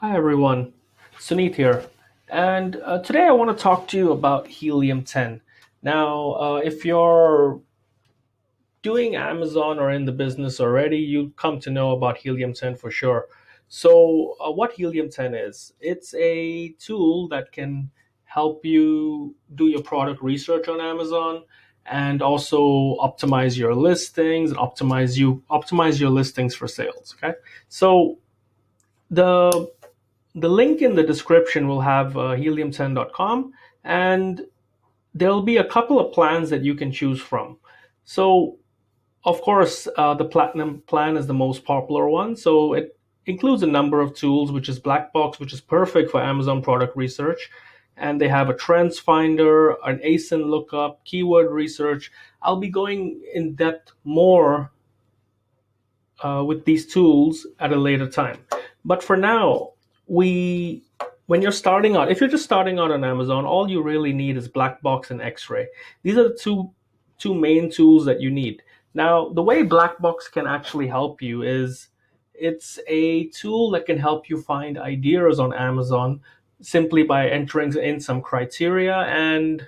Hi everyone, Suneet here, and today I want to talk to you about Helium 10. Now, if you're doing Amazon or in the business already, you come to know about Helium 10 for sure. So, what Helium 10 is, it's a tool that can help you do your product research on Amazon and also optimize your listings and optimize your listings for sales. Okay, so the the link in the description will have helium10.com, and there'll be a couple of plans that you can choose from. So, of course, the platinum plan is the most popular one. So, it includes a number of tools, which is Black Box, which is perfect for Amazon product research. And they have a trends finder, an ASIN lookup, keyword research. I'll be going in depth more with these tools at a later time. But for now, we when you're starting out, if you're just starting out on Amazon, all you really need is Black Box and X-Ray. These are the two main tools that you need. Now, the way Black Box can actually help you is it's a tool that can help you find ideas on Amazon simply by entering in some criteria and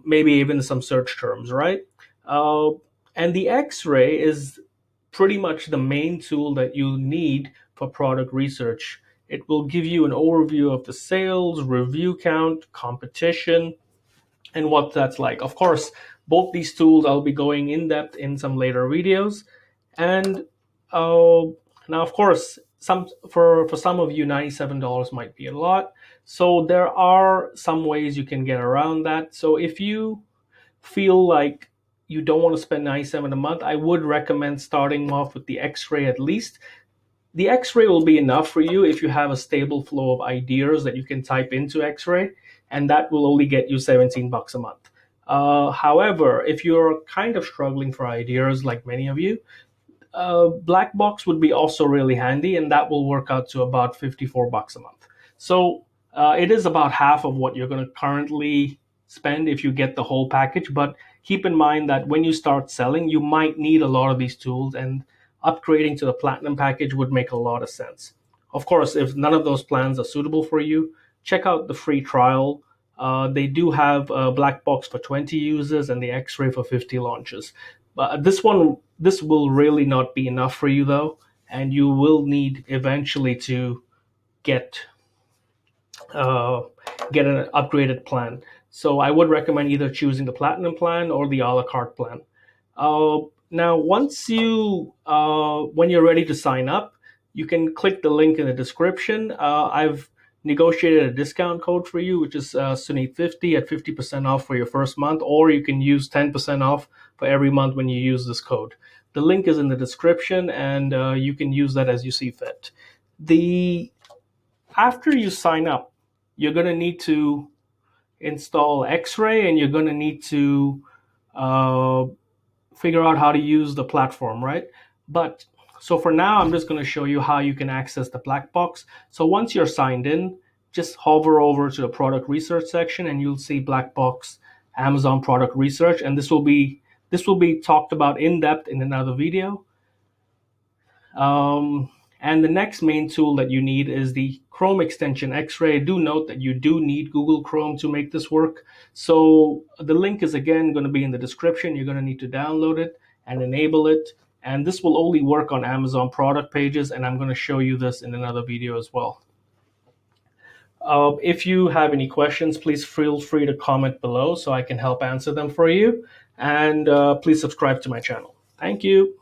maybe even some search terms, right? Uh, and the X-Ray is pretty much the main tool that you need for product research. It will give you an overview of the sales, review count, competition, and what that's like. Of course, both these tools I'll be going in depth in some later videos. And uh, now, of course, for some of you, $97 might be a lot. So there are some ways you can get around that. So if you feel like you don't want to spend 97 a month, I would recommend starting off with the X-Ray at least. The X-Ray will be enough for you if you have a stable flow of ideas that you can type into X-Ray, and that will only get you 17 bucks a month. However, if you're kind of struggling for ideas like many of you, Black Box would be also really handy, and that will work out to about 54 bucks a month. So it is about half of what you're going to currently spend if you get the whole package. But keep in mind that when you start selling, you might need a lot of these tools, and upgrading to the Platinum package would make a lot of sense. Of course, if none of those plans are suitable for you, check out the free trial. They do have a Black Box for 20 users and the X-Ray for 50 launches. But this will really not be enough for you though, and you will need eventually to get uh, get an upgraded plan. So I would recommend either choosing the Platinum plan or the A-La-Carte plan. Uh, Now, when you're ready to sign up, you can click the link in the description. I've negotiated a discount code for you, which is Suneet50 at 50% off for your first month, or you can use 10% off for every month when you use this code. The link is in the description, and you can use that as you see fit. The After you sign up, you're going to need to install X-Ray, and you're going to need to uh, figure out how to use the platform, right? But so for now, I'm just going to show you how you can access the Black Box. So once you're signed in, just hover over to the product research section, and you'll see Black Box Amazon product research, and this will be talked about in depth in another video. And the next main tool that you need is the Chrome extension X-Ray. Do note that you do need Google Chrome to make this work. So the link is again going to be in the description. You're going to need to download it and enable it. And this will only work on Amazon product pages. And I'm going to show you this in another video as well. If you have any questions, please feel free to comment below so I can help answer them for you. And please subscribe to my channel. Thank you.